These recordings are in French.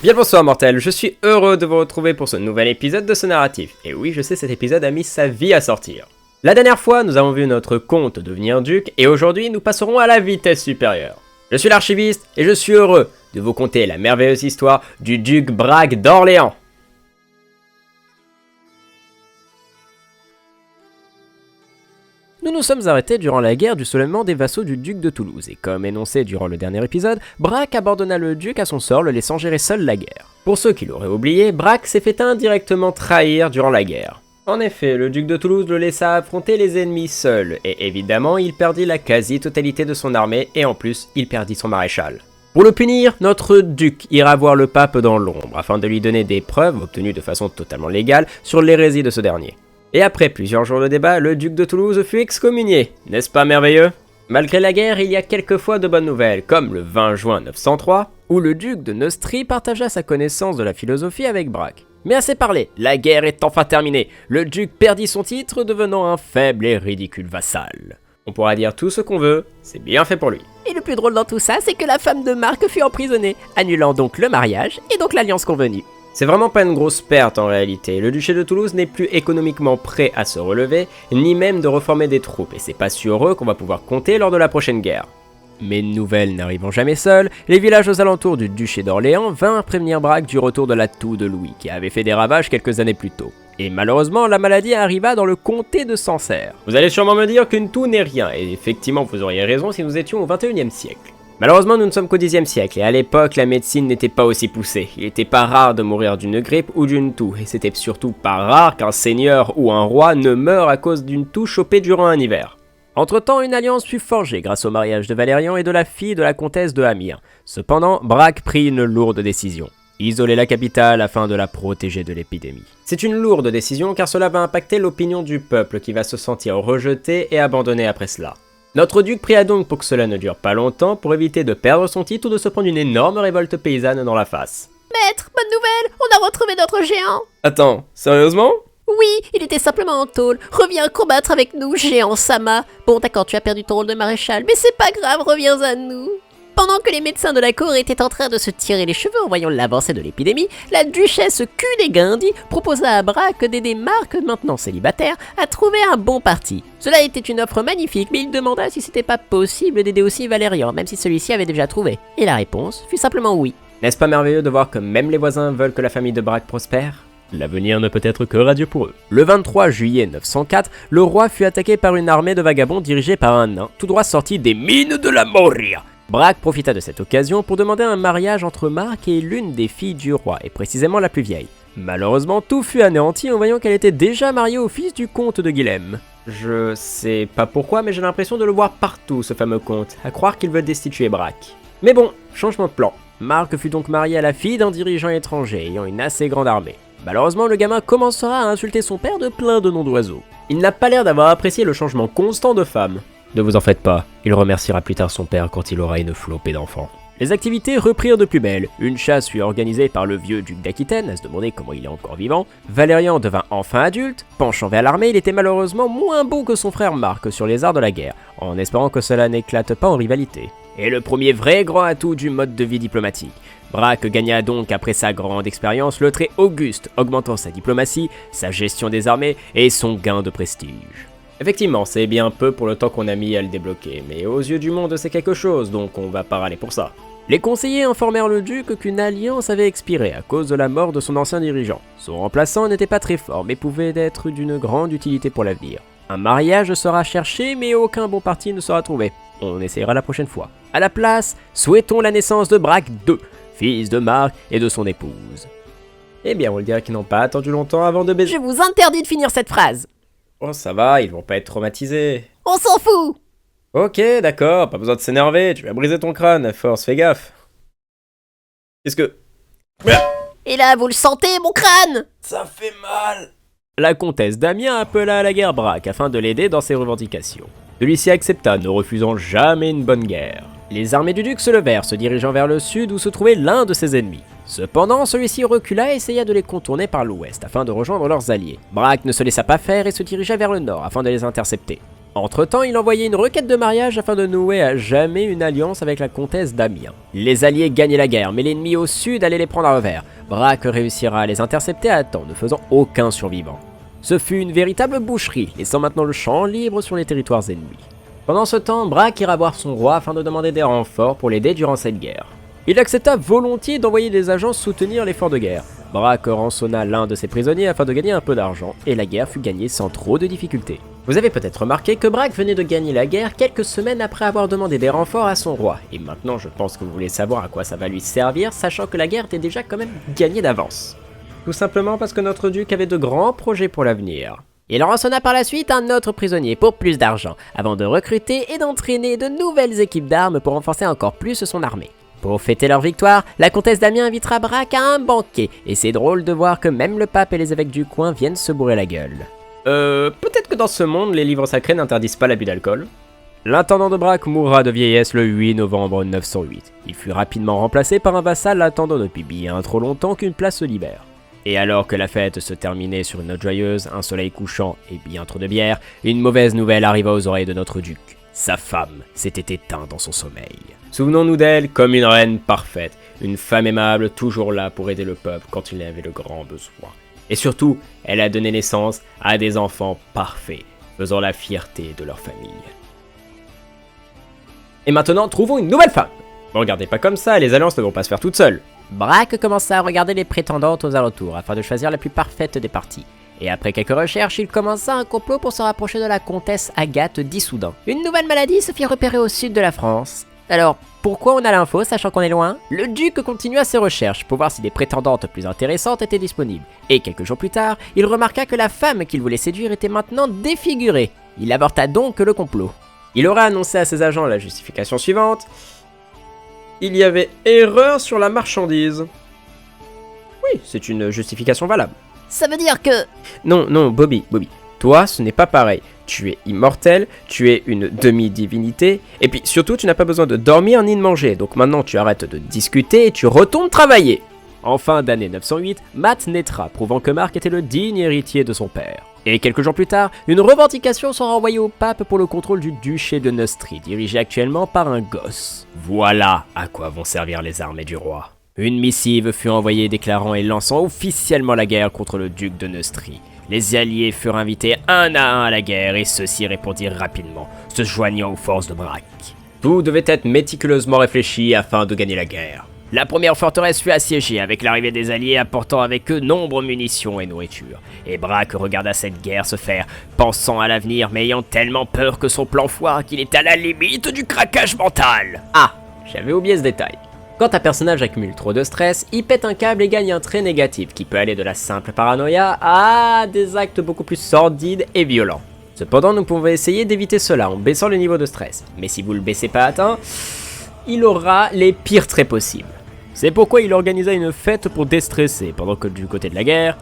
Bien bonsoir mortel, je suis heureux de vous retrouver pour ce nouvel épisode de ce narratif. Et oui, je sais, cet épisode a mis sa vie à sortir. La dernière fois, nous avons vu notre comte devenir duc, et aujourd'hui, nous passerons à la vitesse supérieure. Je suis l'archiviste, et je suis heureux de vous conter la merveilleuse histoire du duc Braque d'Orléans. Nous nous sommes arrêtés durant la guerre du soulèvement des vassaux du duc de Toulouse, et comme énoncé durant le dernier épisode, Braque abandonna le duc à son sort, le laissant gérer seul la guerre. Pour ceux qui l'auraient oublié, Braque s'est fait indirectement trahir durant la guerre. En effet, le duc de Toulouse le laissa affronter les ennemis seul, et évidemment il perdit la quasi-totalité de son armée, et en plus, il perdit son maréchal. Pour le punir, notre duc ira voir le pape dans l'ombre, afin de lui donner des preuves, obtenues de façon totalement légale, sur l'hérésie de ce dernier. Et après plusieurs jours de débat, le duc de Toulouse fut excommunié, n'est-ce pas merveilleux? Malgré la guerre, il y a quelquefois de bonnes nouvelles, comme le 20 juin 903, où le duc de Neustrie partagea sa connaissance de la philosophie avec Braque. Mais assez parlé, la guerre est enfin terminée, le duc perdit son titre, devenant un faible et ridicule vassal. On pourra dire tout ce qu'on veut, c'est bien fait pour lui. Et le plus drôle dans tout ça, c'est que la femme de Marc fut emprisonnée, annulant donc le mariage et donc l'alliance convenue. C'est vraiment pas une grosse perte en réalité, le duché de Toulouse n'est plus économiquement prêt à se relever, ni même de reformer des troupes, et c'est pas sur eux qu'on va pouvoir compter lors de la prochaine guerre. Mais une nouvelle n'arrivant jamais seule, les villages aux alentours du duché d'Orléans vinrent prévenir Braque du retour de la toux de Louis, qui avait fait des ravages quelques années plus tôt. Et malheureusement, la maladie arriva dans le comté de Sancerre. Vous allez sûrement me dire qu'une toux n'est rien, et effectivement vous auriez raison si nous étions au 21e siècle. Malheureusement, nous ne sommes qu'au Xe siècle, et à l'époque, la médecine n'était pas aussi poussée. Il n'était pas rare de mourir d'une grippe ou d'une toux, et c'était surtout pas rare qu'un seigneur ou un roi ne meure à cause d'une toux chopée durant un hiver. Entre-temps, une alliance fut forgée grâce au mariage de Valérian et de la fille de la comtesse de Amir. Cependant, Braque prit une lourde décision. Isoler la capitale afin de la protéger de l'épidémie. C'est une lourde décision car cela va impacter l'opinion du peuple qui va se sentir rejeté et abandonné après cela. Notre duc pria donc pour que cela ne dure pas longtemps pour éviter de perdre son titre ou de se prendre une énorme révolte paysanne dans la face. Maître, bonne nouvelle, on a retrouvé notre géant. Attends, sérieusement? Oui, il était simplement en tôle. Reviens combattre avec nous, géant Sama. Bon, d'accord, tu as perdu ton rôle de maréchal, mais c'est pas grave, reviens à nous. Pendant que les médecins de la cour étaient en train de se tirer les cheveux en voyant l'avancée de l'épidémie, la duchesse Cunégondi proposa à Braque d'aider Marc, maintenant célibataire, à trouver un bon parti. Cela était une offre magnifique, mais il demanda si c'était pas possible d'aider aussi Valérian, même si celui-ci avait déjà trouvé. Et la réponse fut simplement oui. N'est-ce pas merveilleux de voir que même les voisins veulent que la famille de Braque prospère? L'avenir ne peut être que radieux pour eux. Le 23 juillet 904, le roi fut attaqué par une armée de vagabonds dirigée par un nain, tout droit sorti des mines de la Moria. Braque profita de cette occasion pour demander un mariage entre Marc et l'une des filles du roi, et précisément la plus vieille. Malheureusement, tout fut anéanti en voyant qu'elle était déjà mariée au fils du comte de Guilhem. Je sais pas pourquoi, mais j'ai l'impression de le voir partout, ce fameux comte, à croire qu'il veut destituer Braque. Mais bon, changement de plan. Marc fut donc marié à la fille d'un dirigeant étranger ayant une assez grande armée. Malheureusement, le gamin commencera à insulter son père de plein de noms d'oiseaux. Il n'a pas l'air d'avoir apprécié le changement constant de femme. Ne vous en faites pas, il remerciera plus tard son père quand il aura une flopée d'enfants. Les activités reprirent de plus belle. Une chasse fut organisée par le vieux duc d'Aquitaine, à se demander comment il est encore vivant. Valérian devint enfin adulte. Penchant vers l'armée, il était malheureusement moins beau que son frère Marc sur les arts de la guerre, en espérant que cela n'éclate pas en rivalité. Et le premier vrai grand atout du mode de vie diplomatique. Braque gagna donc après sa grande expérience le trait auguste, augmentant sa diplomatie, sa gestion des armées et son gain de prestige. Effectivement, c'est bien peu pour le temps qu'on a mis à le débloquer, mais aux yeux du monde c'est quelque chose, donc on va pas râler pour ça. Les conseillers informèrent le duc qu'une alliance avait expiré à cause de la mort de son ancien dirigeant. Son remplaçant n'était pas très fort, mais pouvait être d'une grande utilité pour l'avenir. Un mariage sera cherché, mais aucun bon parti ne sera trouvé. On essaiera la prochaine fois. À la place, souhaitons la naissance de Braque II, fils de Marc et de son épouse. Eh bien, on le dirait qu'ils n'ont pas attendu longtemps avant de baiser. Je vous interdis de finir cette phrase. Oh, ça va, ils vont pas être traumatisés. On s'en fout. Ok, d'accord, pas besoin de s'énerver, tu vas briser ton crâne, à force, fais gaffe. Qu'est-ce que... Et là, vous le sentez, mon crâne? Ça fait mal. La comtesse d'Amiens appela à la guerre Braque afin de l'aider dans ses revendications. Celui-ci accepta, ne refusant jamais une bonne guerre. Les armées du duc se levèrent, se dirigeant vers le sud où se trouvait l'un de ses ennemis. Cependant, celui-ci recula et essaya de les contourner par l'ouest afin de rejoindre leurs alliés. Braque ne se laissa pas faire et se dirigea vers le nord afin de les intercepter. Entre-temps, il envoyait une requête de mariage afin de nouer à jamais une alliance avec la comtesse d'Amiens. Les alliés gagnaient la guerre, mais l'ennemi au sud allait les prendre à revers. Braque réussira à les intercepter à temps, ne faisant aucun survivant. Ce fut une véritable boucherie, laissant maintenant le champ libre sur les territoires ennemis. Pendant ce temps, Braque ira voir son roi afin de demander des renforts pour l'aider durant cette guerre. Il accepta volontiers d'envoyer des agents soutenir l'effort de guerre. Braque rançonna l'un de ses prisonniers afin de gagner un peu d'argent, et la guerre fut gagnée sans trop de difficultés. Vous avez peut-être remarqué que Braque venait de gagner la guerre quelques semaines après avoir demandé des renforts à son roi, et maintenant je pense que vous voulez savoir à quoi ça va lui servir, sachant que la guerre était déjà quand même gagnée d'avance. Tout simplement parce que notre duc avait de grands projets pour l'avenir. Il rançonna par la suite un autre prisonnier pour plus d'argent, avant de recruter et d'entraîner de nouvelles équipes d'armes pour renforcer encore plus son armée. Pour fêter leur victoire, la comtesse d'Amiens invitera Braque à un banquet, et c'est drôle de voir que même le pape et les évêques du coin viennent se bourrer la gueule. Peut-être que dans ce monde, les livres sacrés n'interdisent pas l'abus d'alcool. L'intendant de Braque mourra de vieillesse le 8 novembre 908. Il fut rapidement remplacé par un vassal l'attendant depuis bien trop longtemps qu'une place se libère. Et alors que la fête se terminait sur une note joyeuse, un soleil couchant et bien trop de bière, une mauvaise nouvelle arriva aux oreilles de notre duc. Sa femme s'était éteinte dans son sommeil. Souvenons-nous d'elle comme une reine parfaite, une femme aimable toujours là pour aider le peuple quand il en avait le grand besoin. Et surtout, elle a donné naissance à des enfants parfaits, faisant la fierté de leur famille. Et maintenant, trouvons une nouvelle femme. Ne regardez pas comme ça, les alliances ne vont pas se faire toutes seules. Braque commença à regarder les prétendantes aux alentours afin de choisir la plus parfaite des parties. Et après quelques recherches, il commença un complot pour se rapprocher de la comtesse Agathe d'Issoudun. Une nouvelle maladie se fit repérer au sud de la France. Alors, pourquoi on a l'info, sachant qu'on est loin? Le duc continua ses recherches pour voir si des prétendantes plus intéressantes étaient disponibles. Et quelques jours plus tard, il remarqua que la femme qu'il voulait séduire était maintenant défigurée. Il avorta donc le complot. Il aura annoncé à ses agents la justification suivante. Il y avait erreur sur la marchandise. Oui, c'est une justification valable. Ça veut dire que... Non, Bobby. Toi, ce n'est pas pareil. Tu es immortel, tu es une demi-divinité, et puis surtout, tu n'as pas besoin de dormir ni de manger, donc maintenant tu arrêtes de discuter et tu retournes travailler. En fin d'année 908, Matt naîtra, prouvant que Marc était le digne héritier de son père. Et quelques jours plus tard, une revendication sera envoyée au pape pour le contrôle du duché de Neustrie, dirigé actuellement par un gosse. Voilà à quoi vont servir les armées du roi. Une missive fut envoyée déclarant et lançant officiellement la guerre contre le duc de Neustrie. Les alliés furent invités un à un à la guerre et ceux-ci répondirent rapidement, se joignant aux forces de Braque. Tout devait être méticuleusement réfléchi afin de gagner la guerre. La première forteresse fut assiégée avec l'arrivée des alliés apportant avec eux nombre de munitions et nourriture. Et Braque regarda cette guerre se faire, pensant à l'avenir mais ayant tellement peur que son plan foire qu'il était à la limite du craquage mental. Ah, j'avais oublié ce détail. Quand un personnage accumule trop de stress, il pète un câble et gagne un trait négatif qui peut aller de la simple paranoïa à des actes beaucoup plus sordides et violents. Cependant, nous pouvons essayer d'éviter cela en baissant le niveau de stress. Mais si vous le baissez pas atteint, il aura les pires traits possibles. C'est pourquoi il organisa une fête pour déstresser, pendant que du côté de la guerre,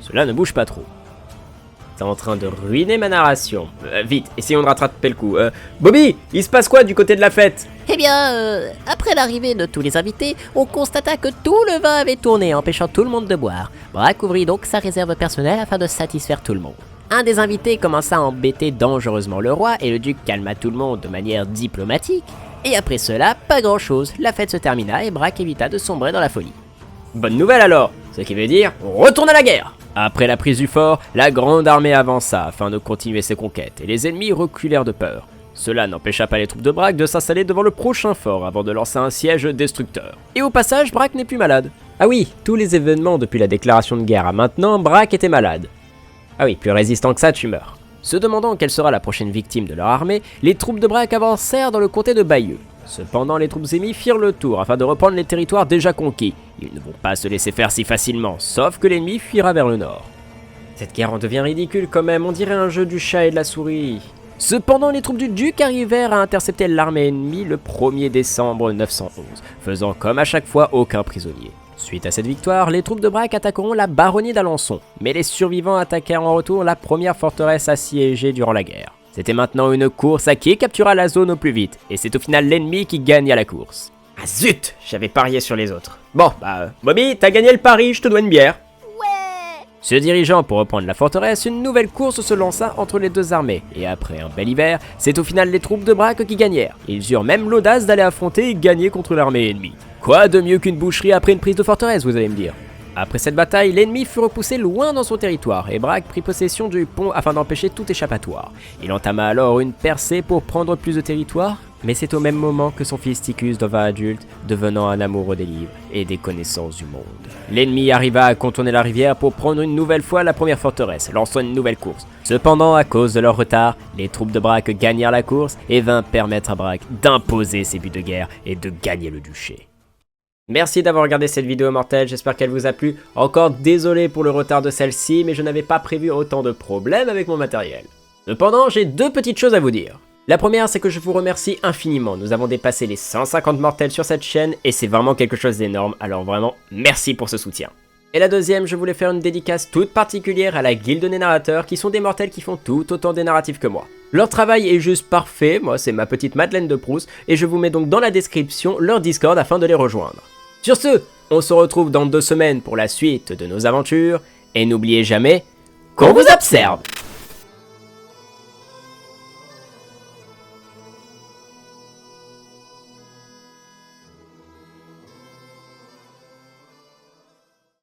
cela ne bouge pas trop. T'es en train de ruiner ma narration. Vite, essayons de rattraper le coup. Bobby, il se passe quoi du côté de la fête? Eh bien, après l'arrivée de tous les invités, on constata que tout le vin avait tourné, empêchant tout le monde de boire. Braque ouvrit donc sa réserve personnelle afin de satisfaire tout le monde. Un des invités commença à embêter dangereusement le roi et le duc calma tout le monde de manière diplomatique. Et après cela, pas grand chose, la fête se termina et Braque évita de sombrer dans la folie. Bonne nouvelle alors, ce qui veut dire on retourne à la guerre. Après la prise du fort, la grande armée avança afin de continuer ses conquêtes et les ennemis reculèrent de peur. Cela n'empêcha pas les troupes de Braque de s'installer devant le prochain fort avant de lancer un siège destructeur. Et au passage, Braque n'est plus malade. Ah oui, tous les événements depuis la déclaration de guerre à maintenant, Braque était malade. Ah oui, plus résistant que ça, tu meurs. Se demandant quelle sera la prochaine victime de leur armée, les troupes de Braque avancèrent dans le comté de Bayeux. Cependant, les troupes ennemies firent le tour afin de reprendre les territoires déjà conquis. Ils ne vont pas se laisser faire si facilement, sauf que l'ennemi fuira vers le nord. Cette guerre en devient ridicule quand même, on dirait un jeu du chat et de la souris. Cependant, les troupes du duc arrivèrent à intercepter l'armée ennemie le 1er décembre 911, faisant comme à chaque fois aucun prisonnier. Suite à cette victoire, les troupes de Braque attaqueront la baronnie d'Alençon, mais les survivants attaquèrent en retour la première forteresse assiégée durant la guerre. C'était maintenant une course à qui captura la zone au plus vite, et c'est au final l'ennemi qui gagne à la course. Ah zut, j'avais parié sur les autres. Bon, Bobby, t'as gagné le pari, je te dois une bière. Ouais. Se dirigeant pour reprendre la forteresse, une nouvelle course se lança entre les deux armées, et après un bel hiver, c'est au final les troupes de Braque qui gagnèrent. Ils eurent même l'audace d'aller affronter et gagner contre l'armée ennemie. Quoi de mieux qu'une boucherie après une prise de forteresse, vous allez me dire? Après cette bataille, l'ennemi fut repoussé loin dans son territoire, et Braque prit possession du pont afin d'empêcher tout échappatoire. Il entama alors une percée pour prendre plus de territoire, mais c'est au même moment que son fils Ticus devint adulte, devenant un amoureux des livres et des connaissances du monde. L'ennemi arriva à contourner la rivière pour prendre une nouvelle fois la première forteresse, lançant une nouvelle course. Cependant, à cause de leur retard, les troupes de Braque gagnèrent la course et vinrent permettre à Braque d'imposer ses buts de guerre et de gagner le duché. Merci d'avoir regardé cette vidéo mortelle, j'espère qu'elle vous a plu. Encore désolé pour le retard de celle-ci, mais je n'avais pas prévu autant de problèmes avec mon matériel. Cependant, j'ai deux petites choses à vous dire. La première, c'est que je vous remercie infiniment. Nous avons dépassé les 150 mortels sur cette chaîne et c'est vraiment quelque chose d'énorme, alors vraiment merci pour ce soutien. Et la deuxième, je voulais faire une dédicace toute particulière à la guilde des narrateurs qui sont des mortels qui font tout autant des narratifs que moi. Leur travail est juste parfait, moi c'est ma petite Madeleine de Proust et je vous mets donc dans la description leur Discord afin de les rejoindre. Sur ce, on se retrouve dans 2 semaines pour la suite de nos aventures et n'oubliez jamais qu'on vous observe.